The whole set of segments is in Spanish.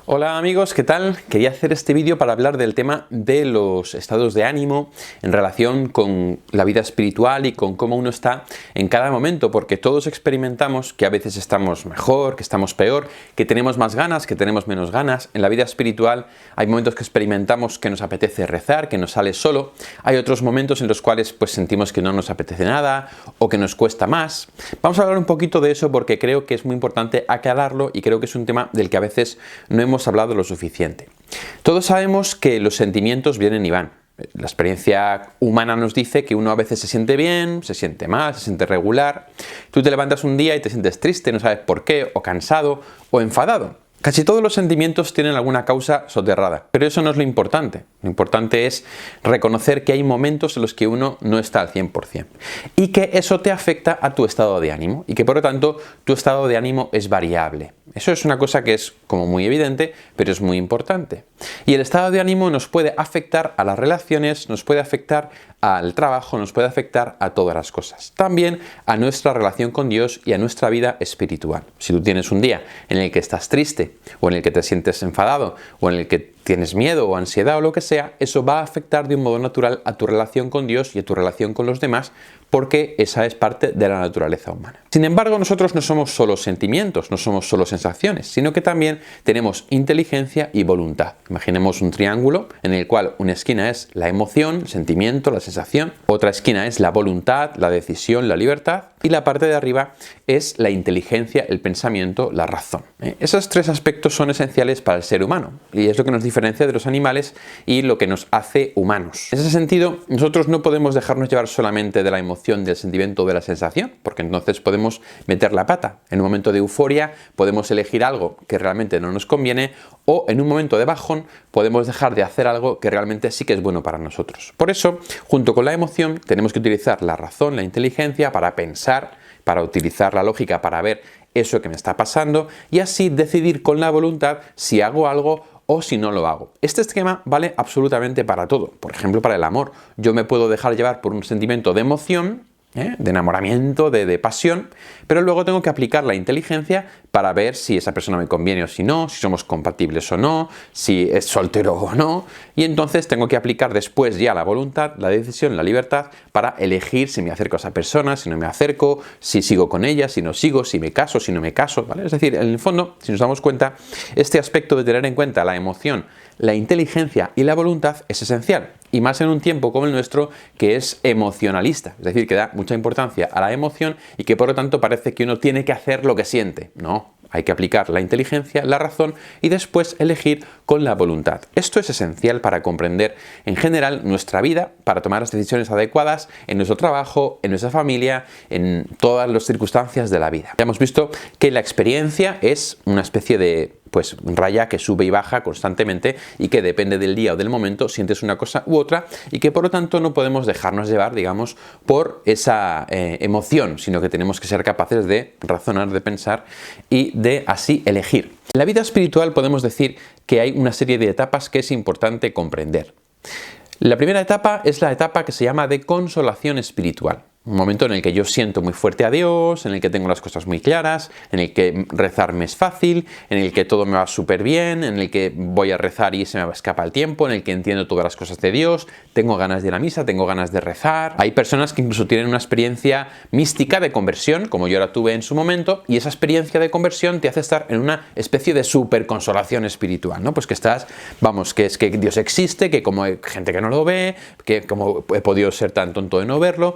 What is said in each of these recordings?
Hola amigos, ¿qué tal? Quería hacer este vídeo para hablar del tema de los estados de ánimo en relación con la vida espiritual y con cómo uno está en cada momento, porque todos experimentamos que a veces estamos mejor, que estamos peor, que tenemos más ganas, que tenemos menos ganas. En la vida espiritual hay momentos que experimentamos que nos apetece rezar, que nos sale solo. Hay otros momentos en los cuales pues sentimos que no nos apetece nada o que nos cuesta más. Vamos a hablar un poquito de eso porque creo que es muy importante aclararlo y creo que es un tema del que a veces no hemos hablado lo suficiente. Todos sabemos que los sentimientos vienen y van. La experiencia humana nos dice que uno a veces se siente bien, se siente mal, se siente regular. Tú te levantas un día y te sientes triste, no sabes por qué, o cansado, o enfadado. Casi todos los sentimientos tienen alguna causa soterrada, pero eso no es lo importante. Lo importante es reconocer que hay momentos en los que uno no está al 100% y que eso te afecta a tu estado de ánimo y que por lo tanto tu estado de ánimo es variable. Eso es una cosa que es como muy evidente, pero es muy importante. Y el estado de ánimo nos puede afectar a las relaciones, nos puede afectar al trabajo, nos puede afectar a todas las cosas. También a nuestra relación con Dios y a nuestra vida espiritual. Si tú tienes un día en el que estás triste, o en el que te sientes enfadado, o en el que tienes miedo o ansiedad o lo que sea, eso va a afectar de un modo natural a tu relación con Dios y a tu relación con los demás, porque esa es parte de la naturaleza humana. Sin embargo, nosotros no somos solo sentimientos, no somos solo sensaciones, sino que también tenemos inteligencia y voluntad. Imaginemos un triángulo en el cual una esquina es la emoción, el sentimiento, la sensación, otra esquina es la voluntad, la decisión, la libertad, y la parte de arriba es la inteligencia, el pensamiento, la razón. Esos tres aspectos son esenciales para el ser humano y es lo que nos diferencia de los animales y lo que nos hace humanos. En ese sentido, nosotros no podemos dejarnos llevar solamente de la emoción, del sentimiento o de la sensación, porque entonces podemos meter la pata. En un momento de euforia podemos elegir algo que realmente no nos conviene, o en un momento de bajón podemos dejar de hacer algo que realmente sí que es bueno para nosotros. Por eso, junto con la emoción, tenemos que utilizar la razón, la inteligencia para pensar, para utilizar la lógica para ver eso que me está pasando y así decidir con la voluntad si hago algo o si no lo hago. Este esquema vale absolutamente para todo. Por ejemplo, para el amor. Yo me puedo dejar llevar por un sentimiento de emoción, de enamoramiento, de pasión, pero luego tengo que aplicar la inteligencia para ver si esa persona me conviene o si no, si somos compatibles o no, si es soltero o no, y entonces tengo que aplicar después ya la voluntad, la decisión, la libertad para elegir si me acerco a esa persona, si no me acerco, si sigo con ella, si no sigo, si me caso, si no me caso, ¿vale? Es decir, en el fondo, si nos damos cuenta, este aspecto de tener en cuenta la emoción, la inteligencia y la voluntad es esencial, y más en un tiempo como el nuestro que es emocionalista, es decir, que da mucha importancia a la emoción y que por lo tanto parece que uno tiene que hacer lo que siente. No, hay que aplicar la inteligencia, la razón y después elegir con la voluntad. Esto es esencial para comprender en general nuestra vida, para tomar las decisiones adecuadas en nuestro trabajo, en nuestra familia, en todas las circunstancias de la vida. Ya hemos visto que la experiencia es una especie de raya que sube y baja constantemente y que depende del día o del momento sientes una cosa u otra y que por lo tanto no podemos dejarnos llevar, digamos, por esa emoción, sino que tenemos que ser capaces de razonar, de pensar y de así elegir. En la vida espiritual podemos decir que hay una serie de etapas que es importante comprender. La primera etapa es la etapa que se llama de consolación espiritual. Un momento en el que yo siento muy fuerte a Dios, en el que tengo las cosas muy claras, en el que rezar me es fácil, en el que todo me va súper bien, en el que voy a rezar y se me escapa el tiempo, en el que entiendo todas las cosas de Dios, tengo ganas de ir a misa, tengo ganas de rezar. Hay personas que incluso tienen una experiencia mística de conversión, como yo la tuve en su momento, y esa experiencia de conversión te hace estar en una especie de super consolación espiritual, ¿no? Pues que estás, vamos, que es que Dios existe, que como hay gente que no lo ve, que como he podido ser tan tonto de no verlo,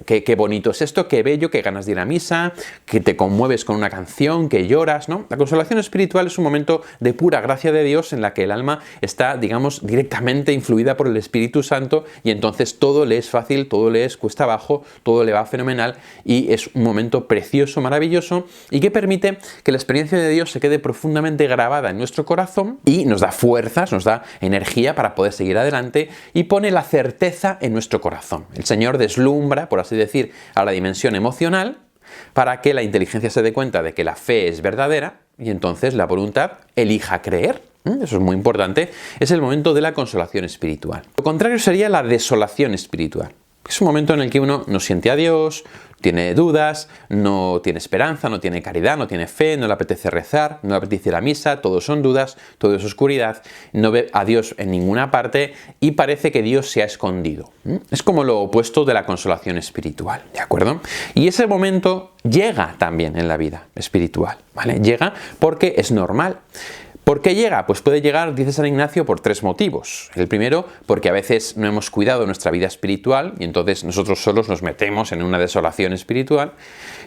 qué bonito es esto, qué bello, qué ganas de ir a misa, que te conmueves con una canción, que lloras, ¿no? La consolación espiritual es un momento de pura gracia de Dios en la que el alma está, digamos, directamente influida por el Espíritu Santo y entonces todo le es fácil, todo le es cuesta abajo, todo le va fenomenal y es un momento precioso, maravilloso y que permite que la experiencia de Dios se quede profundamente grabada en nuestro corazón y nos da fuerzas, nos da energía para poder seguir adelante y pone la certeza en nuestro corazón. El Señor deslumbra, por así decir, a la dimensión emocional para que la inteligencia se dé cuenta de que la fe es verdadera y entonces la voluntad elija creer. Eso es muy importante. Es el momento de la consolación espiritual. Lo contrario sería la desolación espiritual. Es un momento en el que uno no siente a Dios, tiene dudas, no tiene esperanza, no tiene caridad, no tiene fe, no le apetece rezar, no le apetece ir a misa, todo son dudas, todo es oscuridad, no ve a Dios en ninguna parte y parece que Dios se ha escondido. Es como lo opuesto de la consolación espiritual, ¿de acuerdo? Y ese momento llega también en la vida espiritual, ¿vale? Llega porque es normal. ¿Por qué llega? Pues puede llegar, dice San Ignacio, por 3 motivos. El primero, porque a veces no hemos cuidado nuestra vida espiritual y entonces nosotros solos nos metemos en una desolación espiritual.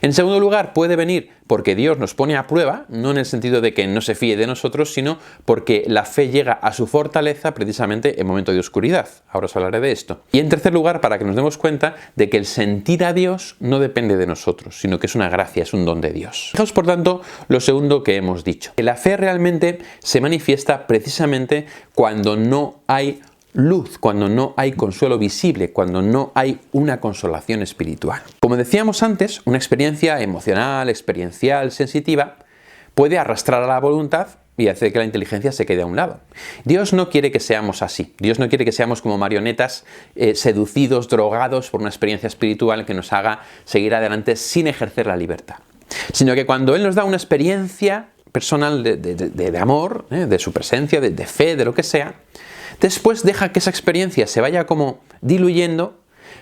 En segundo lugar, puede venir porque Dios nos pone a prueba, no en el sentido de que no se fíe de nosotros, sino porque la fe llega a su fortaleza precisamente en momento de oscuridad. Ahora os hablaré de esto. Y en tercer lugar, para que nos demos cuenta de que el sentir a Dios no depende de nosotros, sino que es una gracia, es un don de Dios. Fijaos, por tanto, lo segundo que hemos dicho. Que la fe realmente se manifiesta precisamente cuando no hay luz, cuando no hay consuelo visible, cuando no hay una consolación espiritual. Como decíamos antes, una experiencia emocional, experiencial, sensitiva, puede arrastrar a la voluntad y hacer que la inteligencia se quede a un lado. Dios no quiere que seamos así. Dios no quiere que seamos como marionetas seducidos, drogados por una experiencia espiritual que nos haga seguir adelante sin ejercer la libertad. Sino que cuando Él nos da una experiencia personal de amor, de su presencia, de fe, de lo que sea, después deja que esa experiencia se vaya como diluyendo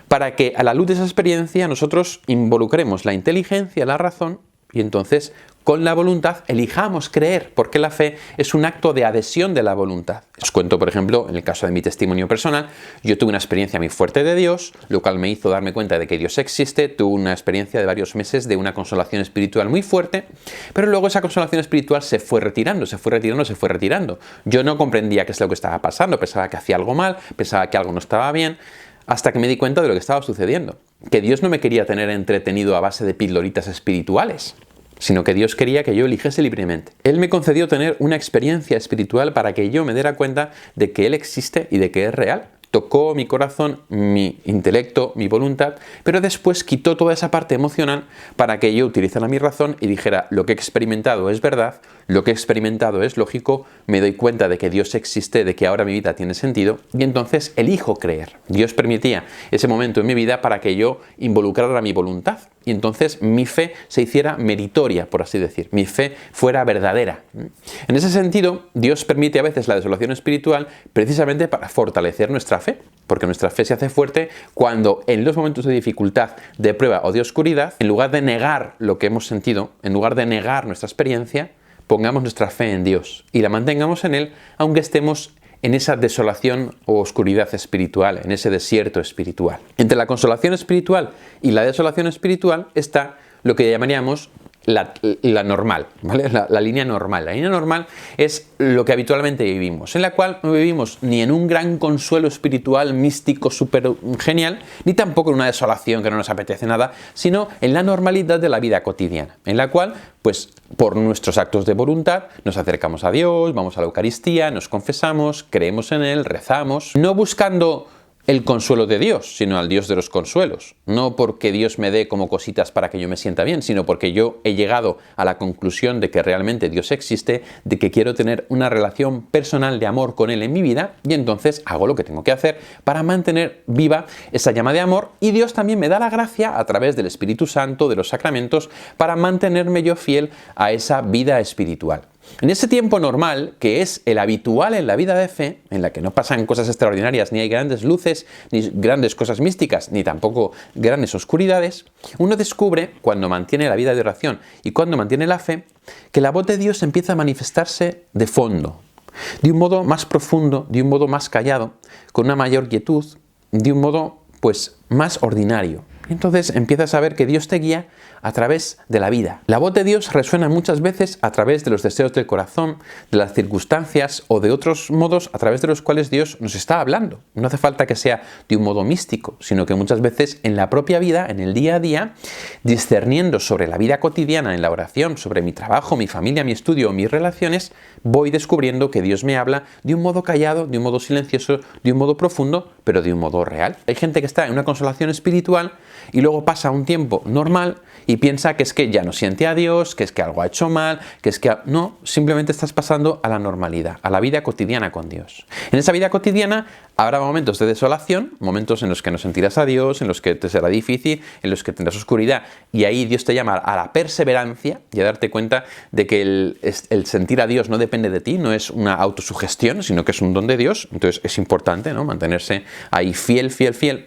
para que a la luz de esa experiencia nosotros involucremos la inteligencia, la razón y entonces con la voluntad elijamos creer, porque la fe es un acto de adhesión de la voluntad. Os cuento, por ejemplo, en el caso de mi testimonio personal, yo tuve una experiencia muy fuerte de Dios, lo cual me hizo darme cuenta de que Dios existe, tuve una experiencia de varios meses de una consolación espiritual muy fuerte, pero luego esa consolación espiritual se fue retirando, se fue retirando, se fue retirando. Yo no comprendía qué es lo que estaba pasando, pensaba que hacía algo mal, pensaba que algo no estaba bien, hasta que me di cuenta de lo que estaba sucediendo, que Dios no me quería tener entretenido a base de pildoritas espirituales, sino que Dios quería que yo eligiese libremente. Él me concedió tener una experiencia espiritual para que yo me diera cuenta de que Él existe y de que es real. Tocó mi corazón, mi intelecto, mi voluntad, pero después quitó toda esa parte emocional para que yo utilizara mi razón y dijera, lo que he experimentado es verdad, lo que he experimentado es lógico, me doy cuenta de que Dios existe, de que ahora mi vida tiene sentido, y entonces elijo creer. Dios permitía ese momento en mi vida para que yo involucrara mi voluntad, y entonces mi fe se hiciera meritoria, por así decir, mi fe fuera verdadera. En ese sentido, Dios permite a veces la desolación espiritual precisamente para fortalecer nuestra fe, porque nuestra fe se hace fuerte cuando en los momentos de dificultad, de prueba o de oscuridad, en lugar de negar lo que hemos sentido, en lugar de negar nuestra experiencia, pongamos nuestra fe en Dios y la mantengamos en Él, aunque estemos en esa desolación o oscuridad espiritual, en ese desierto espiritual. Entre la consolación espiritual y la desolación espiritual está lo que llamaríamos la normal, ¿vale? La línea normal. La línea normal es lo que habitualmente vivimos, en la cual no vivimos ni en un gran consuelo espiritual, místico, súper genial, ni tampoco en una desolación que no nos apetece nada, sino en la normalidad de la vida cotidiana, en la cual, pues, por nuestros actos de voluntad, nos acercamos a Dios, vamos a la Eucaristía, nos confesamos, creemos en Él, rezamos, no buscando el consuelo de Dios, sino al Dios de los consuelos. No porque Dios me dé como cositas para que yo me sienta bien, sino porque yo he llegado a la conclusión de que realmente Dios existe, de que quiero tener una relación personal de amor con Él en mi vida, y entonces hago lo que tengo que hacer para mantener viva esa llama de amor, y Dios también me da la gracia a través del Espíritu Santo, de los sacramentos, para mantenerme yo fiel a esa vida espiritual. En ese tiempo normal, que es el habitual en la vida de fe, en la que no pasan cosas extraordinarias, ni hay grandes luces, ni grandes cosas místicas, ni tampoco grandes oscuridades, uno descubre, cuando mantiene la vida de oración y cuando mantiene la fe, que la voz de Dios empieza a manifestarse de fondo, de un modo más profundo, de un modo más callado, con una mayor quietud, de un modo, pues, más ordinario. Entonces empiezas a ver que Dios te guía a través de la vida. La voz de Dios resuena muchas veces a través de los deseos del corazón, de las circunstancias o de otros modos a través de los cuales Dios nos está hablando. No hace falta que sea de un modo místico, sino que muchas veces en la propia vida, en el día a día, discerniendo sobre la vida cotidiana en la oración, sobre mi trabajo, mi familia, mi estudio o mis relaciones, voy descubriendo que Dios me habla de un modo callado, de un modo silencioso, de un modo profundo, pero de un modo real. Hay gente que está en una consolación espiritual y luego pasa un tiempo normal y piensa que es que ya no siente a Dios, que es que algo ha hecho mal, que es que... No, simplemente estás pasando a la normalidad, a la vida cotidiana con Dios. En esa vida cotidiana Habrá momentos de desolación, momentos en los que no sentirás a Dios, en los que te será difícil, en los que tendrás oscuridad, y ahí Dios te llama a la perseverancia y a darte cuenta de que el sentir a Dios no depende de ti, no es una autosugestión, sino que es un don de Dios. Entonces es importante, ¿no?, mantenerse ahí fiel,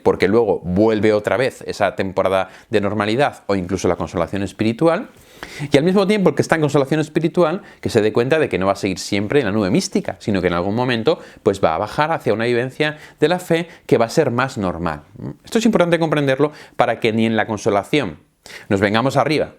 porque luego vuelve otra vez esa temporada de normalidad o incluso la consolación espiritual. Y al mismo tiempo el que está en consolación espiritual, que se dé cuenta de que no va a seguir siempre en la nube mística, sino que en algún momento pues va a bajar hacia una vivencia de la fe que va a ser más normal. Esto es importante comprenderlo para que ni en la consolación nos vengamos arriba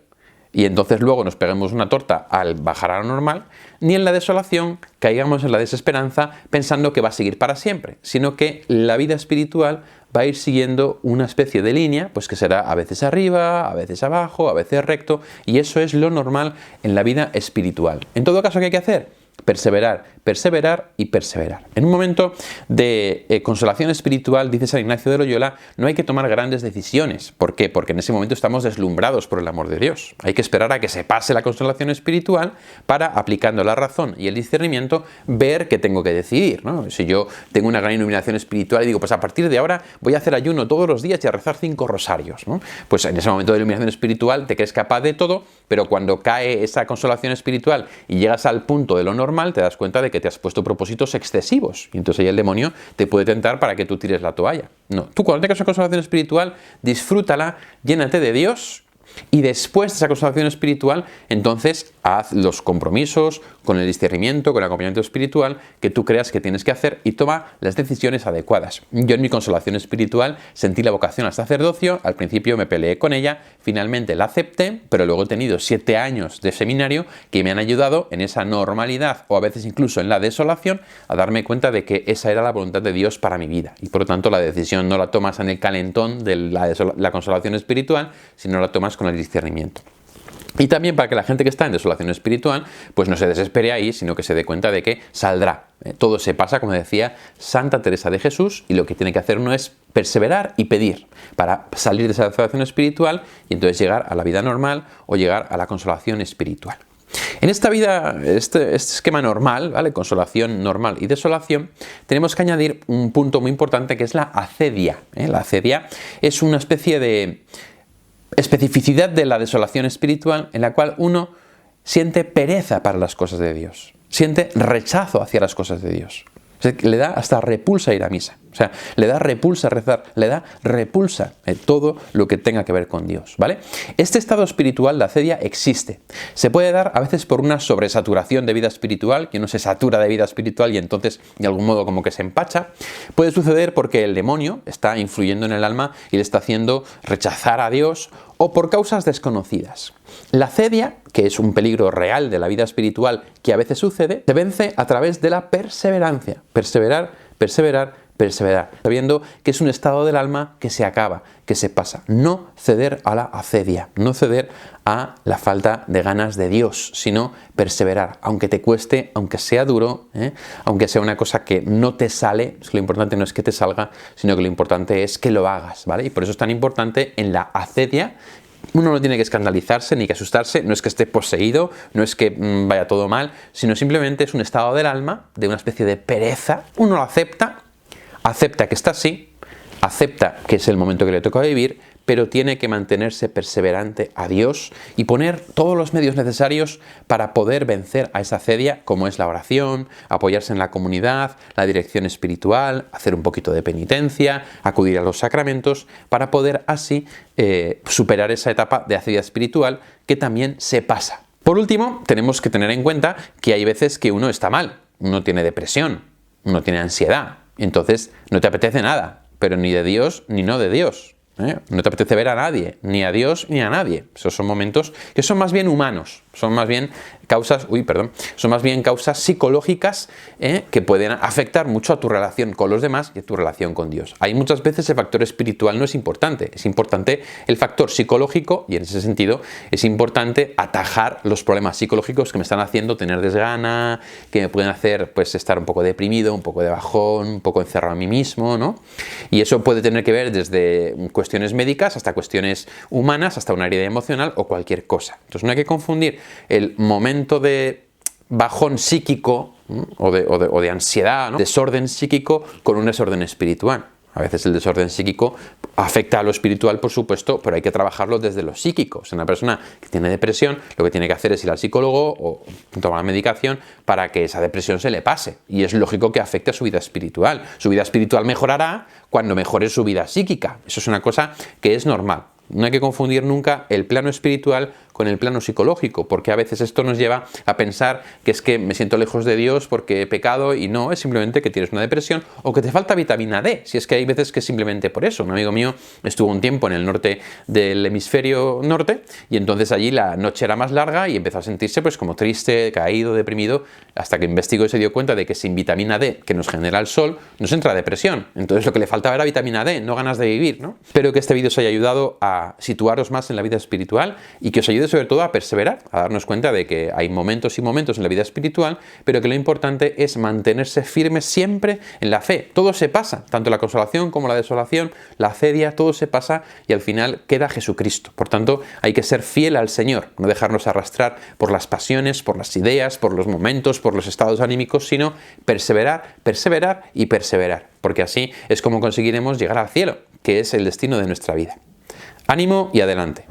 y entonces luego nos peguemos una torta al bajar a lo normal, ni en la desolación caigamos en la desesperanza pensando que va a seguir para siempre, sino que la vida espiritual va a ir siguiendo una especie de línea, pues que será a veces arriba, a veces abajo, a veces recto, y eso es lo normal en la vida espiritual. En todo caso, ¿qué hay que hacer? Perseverar, perseverar y perseverar. En un momento de consolación espiritual, dice San Ignacio de Loyola, no hay que tomar grandes decisiones. ¿Por qué? Porque en ese momento estamos deslumbrados por el amor de Dios. Hay que esperar a que se pase la consolación espiritual para, aplicando la razón y el discernimiento, ver qué tengo que decidir, ¿no? Si yo tengo una gran iluminación espiritual y digo, pues a partir de ahora voy a hacer ayuno todos los días y a rezar 5 rosarios, ¿no? Pues en ese momento de iluminación espiritual te crees capaz de todo, pero cuando cae esa consolación espiritual y llegas al punto de lo normal, te das cuenta de que te has puesto propósitos excesivos y entonces ahí el demonio te puede tentar para que tú tires la toalla. No, tú cuando tengas una consolación espiritual, disfrútala, llénate de Dios y después de esa consolación espiritual, entonces haz los compromisos con el discernimiento, con el acompañamiento espiritual que tú creas que tienes que hacer y toma las decisiones adecuadas. Yo en mi consolación espiritual sentí la vocación al sacerdocio, al principio me peleé con ella, finalmente la acepté, pero luego he tenido 7 años de seminario que me han ayudado en esa normalidad o a veces incluso en la desolación a darme cuenta de que esa era la voluntad de Dios para mi vida y por lo tanto la decisión no la tomas en el calentón de la consolación espiritual, sino la tomas con el discernimiento. Y también para que la gente que está en desolación espiritual pues no se desespere ahí, sino que se dé cuenta de que saldrá. Todo se pasa, como decía Santa Teresa de Jesús, y lo que tiene que hacer uno es perseverar y pedir para salir de esa desolación espiritual y entonces llegar a la vida normal o llegar a la consolación espiritual. En esta vida, este esquema normal, ¿vale?, consolación normal y desolación, tenemos que añadir un punto muy importante que es la acedia. La acedia es una especie de especificidad de la desolación espiritual en la cual uno siente pereza para las cosas de Dios, siente rechazo hacia las cosas de Dios. O sea, le da hasta repulsa ir a misa, o sea, le da repulsa rezar, le da repulsa todo lo que tenga que ver con Dios, ¿vale? Este estado espiritual de acedia existe. Se puede dar a veces por una sobresaturación de vida espiritual, que uno se satura de vida espiritual y entonces de algún modo como que se empacha. Puede suceder porque el demonio está influyendo en el alma y le está haciendo rechazar a Dios o por causas desconocidas. La acedia, que es un peligro real de la vida espiritual que a veces sucede, se vence a través de la perseverancia. Perseverar, perseverar, perseverar, sabiendo que es un estado del alma que se acaba, que se pasa. No ceder a la acedia, no ceder a la falta de ganas de Dios, sino perseverar, aunque te cueste, aunque sea duro, aunque sea una cosa que no te sale. Es que lo importante no es que te salga, sino que lo importante es que lo hagas, ¿vale? Y por eso es tan importante en la acedia. Uno no tiene que escandalizarse ni que asustarse, no es que esté poseído, no es que vaya todo mal, sino simplemente es un estado del alma, de una especie de pereza. Uno lo acepta que está así, acepta que es el momento que le toca vivir, pero tiene que mantenerse perseverante a Dios y poner todos los medios necesarios para poder vencer a esa acedia, como es la oración, apoyarse en la comunidad, la dirección espiritual, hacer un poquito de penitencia, acudir a los sacramentos, para poder así superar esa etapa de acedia espiritual que también se pasa. Por último, tenemos que tener en cuenta que hay veces que uno está mal, uno tiene depresión, uno tiene ansiedad, entonces no te apetece nada, pero ni de Dios ni no de Dios. No te apetece ver a nadie, ni a Dios ni a nadie. Esos son momentos que son más bien humanos, son más bien causas, son más bien causas psicológicas que pueden afectar mucho a tu relación con los demás y a tu relación con Dios. Hay muchas veces el factor espiritual no es importante el factor psicológico, y en ese sentido es importante atajar los problemas psicológicos que me están haciendo tener desgana, que me pueden hacer pues estar un poco deprimido, un poco de bajón, un poco encerrado a mí mismo, ¿no? Y eso puede tener que ver desde cuestiones médicas hasta cuestiones humanas, hasta una herida emocional o cualquier cosa. Entonces no hay que confundir el momento de bajón psíquico o de ansiedad, ¿no? Desorden psíquico con un desorden espiritual. A veces el desorden psíquico afecta a lo espiritual, por supuesto, pero hay que trabajarlo desde lo psíquico. O sea, una persona que tiene depresión, lo que tiene que hacer es ir al psicólogo o tomar medicación para que esa depresión se le pase. Y es lógico que afecte a su vida espiritual. Su vida espiritual mejorará cuando mejore su vida psíquica. Eso es una cosa que es normal. No hay que confundir nunca el plano espiritual con el plano psicológico, porque a veces esto nos lleva a pensar que es que me siento lejos de Dios porque he pecado, y no, es simplemente que tienes una depresión o que te falta vitamina D, si es que hay veces que es simplemente por eso. Un amigo mío estuvo un tiempo en el norte del hemisferio norte y entonces allí la noche era más larga y empezó a sentirse pues como triste, caído, deprimido, hasta que investigó y se dio cuenta de que sin vitamina D que nos genera el sol nos entra depresión. Entonces lo que le faltaba era vitamina D, no ganas de vivir, ¿no? Espero que este vídeo os haya ayudado a situaros más en la vida espiritual y que os ayude sobre todo a perseverar, a darnos cuenta de que hay momentos y momentos en la vida espiritual, pero que lo importante es mantenerse firmes siempre en la fe. Todo se pasa, tanto la consolación como la desolación, la acedia, todo se pasa y al final queda Jesucristo. Por tanto, hay que ser fiel al Señor, no dejarnos arrastrar por las pasiones, por las ideas, por los momentos, por los estados anímicos, sino perseverar, perseverar y perseverar, porque así es como conseguiremos llegar al cielo, que es el destino de nuestra vida. Ánimo y adelante.